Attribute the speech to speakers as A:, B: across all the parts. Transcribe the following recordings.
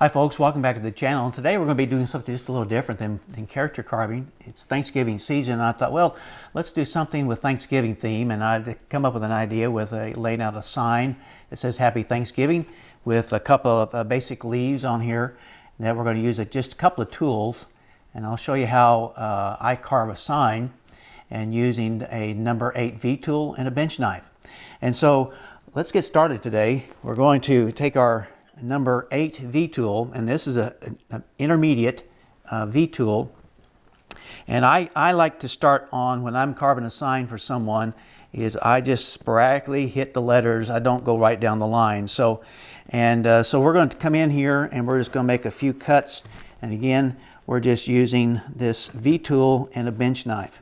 A: Hi folks, welcome back to the channel. Today we're going to be doing something just a little different than character carving. It's Thanksgiving season, and I thought, well, let's do something with Thanksgiving theme, and I'd come up with an idea with laying out a sign that says Happy Thanksgiving with a couple of basic leaves on here. And then we're going to use just a couple of tools, and I'll show you how I carve a sign and using a number 8 V tool and a bench knife. And so let's get started today. We're going to take our number 8 V tool, and this is an intermediate V tool, and I like to start on, when I'm carving a sign for someone, is I just sporadically hit the letters. I don't go right down the line. So we're going to come in here and we're just going to make a few cuts, and again we're just using this V tool and a bench knife.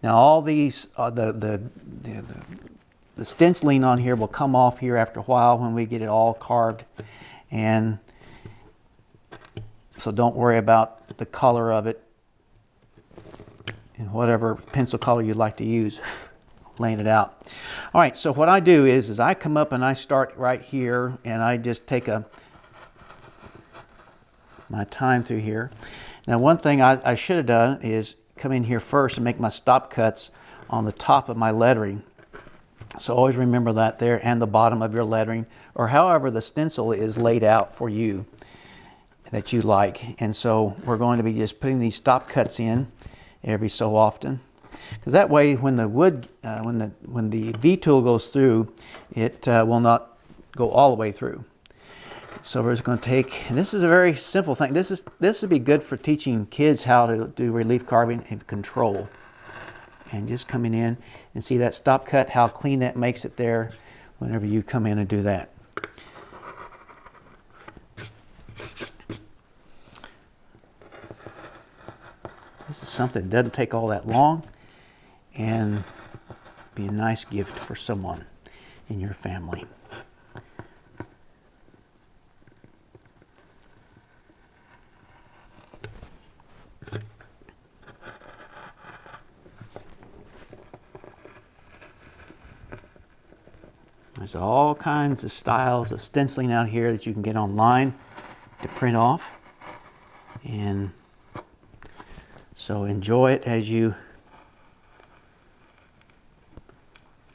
A: Now all these the stenciling on here will come off here after a while when we get it all carved. And so don't worry about the color of it and whatever pencil color you'd like to use, laying it out. All right, so what I do is I come up and I start right here, and I just take my time through here. Now one thing I should have done is come in here first and make my stop cuts on the top of my lettering. So always remember that there, and the bottom of your lettering, or however the stencil is laid out for you that you like. And so we're going to be just putting these stop cuts in every so often, because that way when the wood, when the V tool goes through, it will not go all the way through. So we're just going to take, and this is a very simple thing. This would be good for teaching kids how to do relief carving and control. And just coming in and see that stop cut, how clean that makes it there whenever you come in and do that. This is something that doesn't take all that long and be a nice gift for someone in your family. There's all kinds of styles of stenciling out here that you can get online to print off. And so enjoy it as you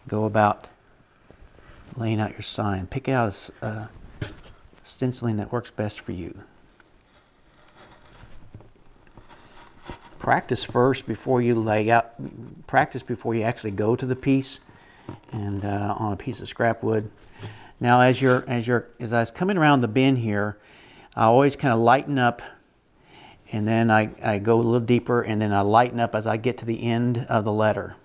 A: go about laying out your sign. Pick out a stenciling that works best for you. Practice first before you lay out. Practice before you actually go to the piece. And on a piece of scrap wood. Now as I was coming around the bend here, I always kind of lighten up, and then I go a little deeper, and then I lighten up as I get to the end of the letter.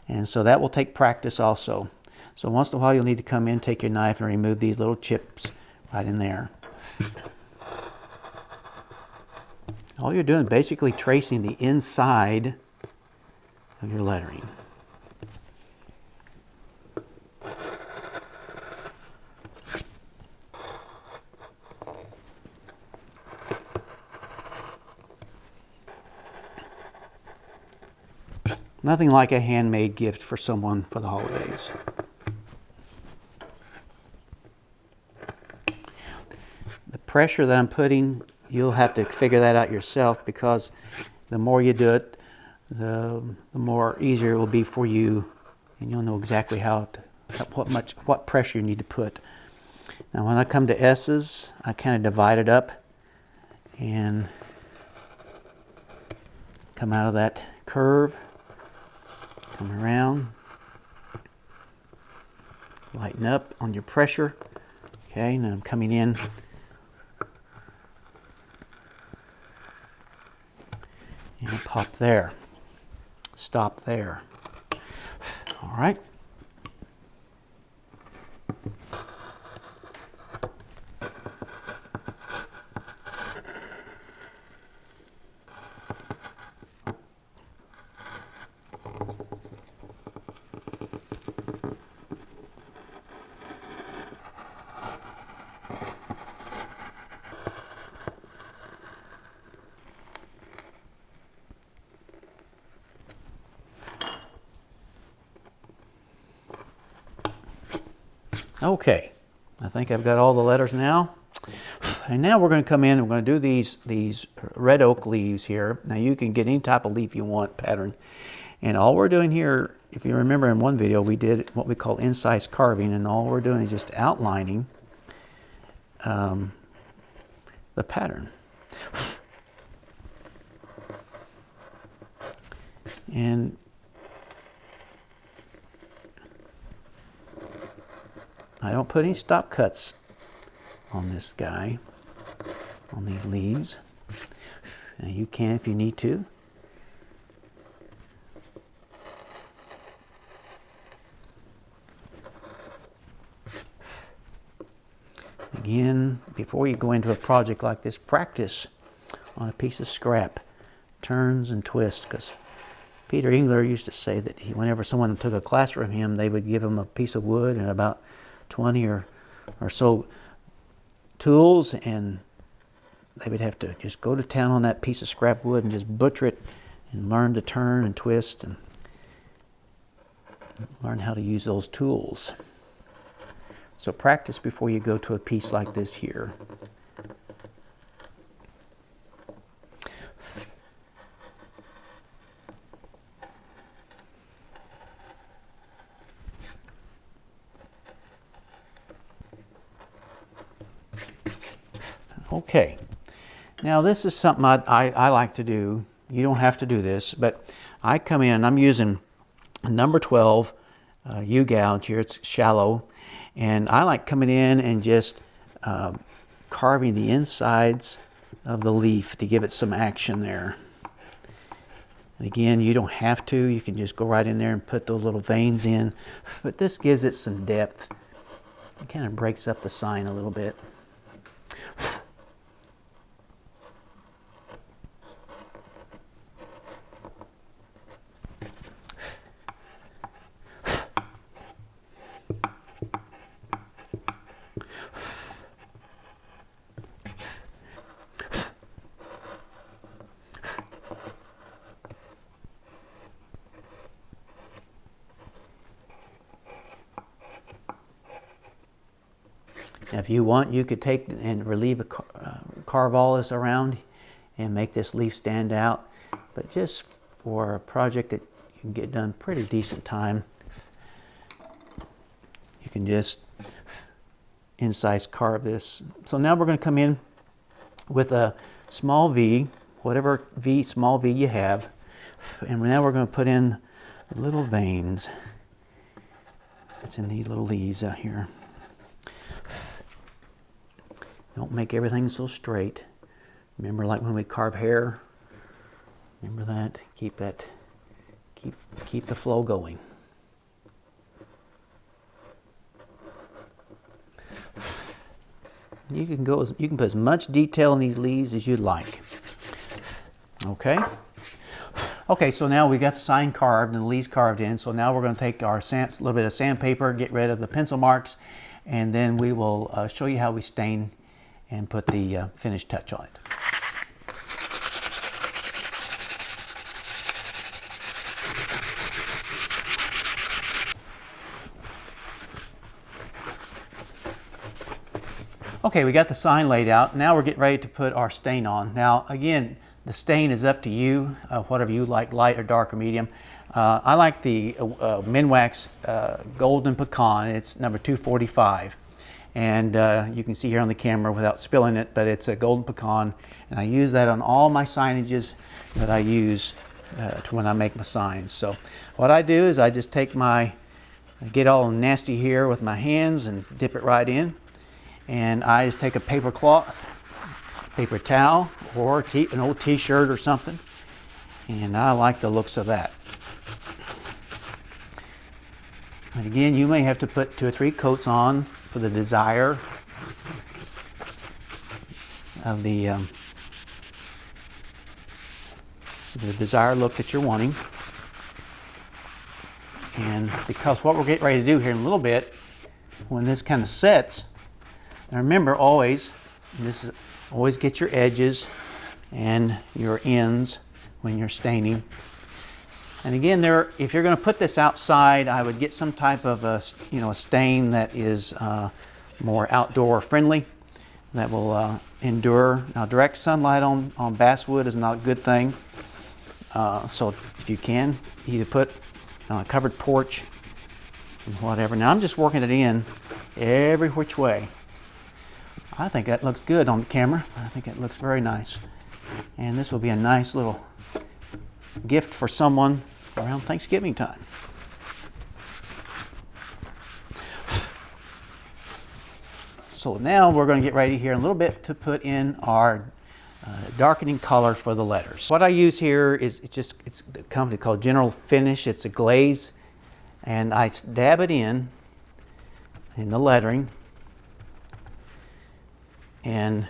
A: And so that will take practice also. So once in a while you'll need to come in, take your knife, and remove these little chips right in there. All you're doing is basically tracing the inside of your lettering. Nothing like a handmade gift for someone for the holidays. The pressure that I'm putting, you'll have to figure that out yourself, because the more you do it, the more easier it will be for you, and you'll know exactly what pressure you need to put. Now when I come to S's, I kind of divide it up and come out of that curve. Come around, lighten up on your pressure. Okay, and then I'm coming in and pop there, stop there. All right. Okay, I think I've got all the letters now. And now we're going to come in and we're going to do these red oak leaves here. Now you can get any type of leaf you want pattern. And all we're doing here, if you remember in one video, we did what we call incise carving, and all we're doing is just outlining the pattern. And I don't put any stop cuts on this guy, on these leaves. And you can if you need to. Again, before you go into a project like this, practice on a piece of scrap, turns and twists, because Peter Engler used to say that whenever someone took a class from him, they would give him a piece of wood and about 20 or so tools, and they would have to just go to town on that piece of scrap wood and just butcher it and learn to turn and twist and learn how to use those tools. So practice before you go to a piece like this here. Okay, now this is something I like to do. You don't have to do this, but I come in and I'm using a number 12 U-gouge here. It's shallow, and I like coming in and just carving the insides of the leaf to give it some action there. And again, you don't have to. You can just go right in there and put those little veins in, but this gives it some depth. It kind of breaks up the sign a little bit. Now, if you want, you could take and carve all this around and make this leaf stand out. But just for a project that you can get done pretty decent time, you can just incise carve this. So now we're going to come in with a small V, whatever small V you have, and now we're going to put in little veins. It's in these little leaves out here. Don't make everything so straight. Remember, like when we carve hair, remember that. Keep the flow going. You can put as much detail in these leaves as you'd like. Okay. Okay, so now we got the sign carved and the leaves carved in. So now we're going to take our little bit of sandpaper, get rid of the pencil marks, and then we will show you how we stain and put the finished touch on it. Okay, we got the sign laid out. Now we're getting ready to put our stain on. Now again, the stain is up to you, whatever you like, light or dark or medium. I like the Minwax Golden Pecan. It's number 245. And you can see here on the camera without spilling it, but it's a golden pecan, and I use that on all my signages that I use when I make my signs. So what I do is I just take get all nasty here with my hands and dip it right in, and I just take a paper cloth, paper towel, or an old t-shirt or something, and I like the looks of that. And again, you may have to put 2 or 3 coats on for the desire of the desired look that you're wanting. And because what we're getting ready to do here in a little bit, when this kind of sets, and remember always get your edges and your ends when you're staining. And again, if you're going to put this outside, I would get some type of a stain that is more outdoor friendly, that will endure. Now, direct sunlight on basswood is not a good thing. So if you can, either put on a covered porch and whatever. Now I'm just working it in every which way. I think that looks good on the camera. I think it looks very nice. And this will be a nice little gift for someone around Thanksgiving time. So now we're going to get ready here in a little bit to put in our darkening color for the letters. What I use here is it's a company called General Finish. It's a glaze, and I dab it in the lettering, and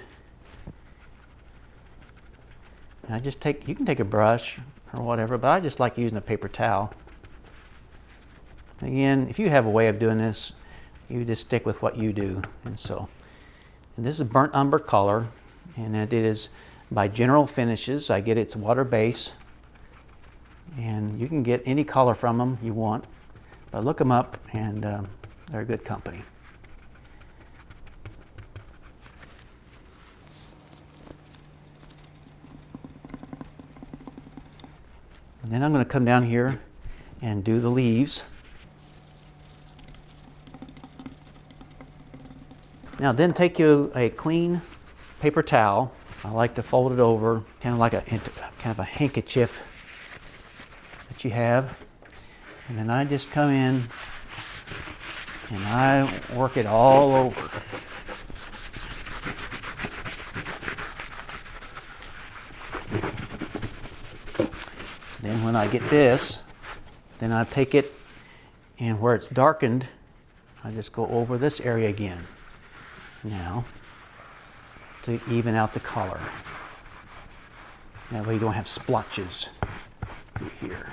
A: I just you can take a brush or whatever, but I just like using a paper towel. Again, if you have a way of doing this, you just stick with what you do. And this is burnt umber color, and it is by General Finishes. I get its water base, and you can get any color from them you want, but look them up, and they're a good company. And then I'm going to come down here and do the leaves. Now then take you a clean paper towel. I like to fold it over, kind of like a handkerchief that you have. And then I just come in and I work it all over. Then when I get this, then I take it, and where it's darkened, I just go over this area again. Now, to even out the color. That way you don't have splotches through here.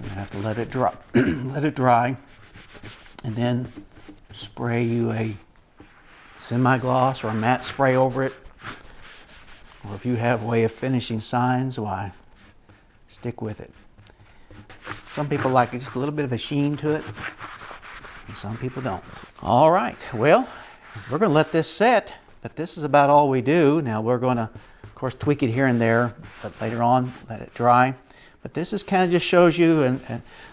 A: I have to let it dry, let it dry, and then spray you a semi-gloss or a matte spray over it. Or if you have a way of finishing signs, why, stick with it. Some people like just a little bit of a sheen to it, and some people don't. All right, well, we're going to let this set, but this is about all we do. Now we're going to, of course, tweak it here and there, but later on, let it dry. But this is kind of just shows you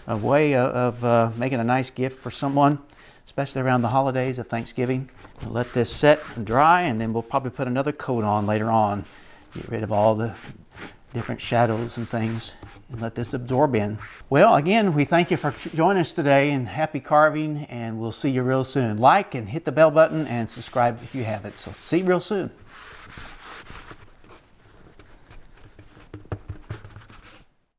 A: a way of making a nice gift for someone, especially around the holidays of Thanksgiving. We'll let this set and dry, and then we'll probably put another coat on later on. Get rid of all the different shadows and things, and let this absorb in. Well, again, we thank you for joining us today, and happy carving, and we'll see you real soon. Like and hit the bell button and subscribe if you haven't. So see you real soon.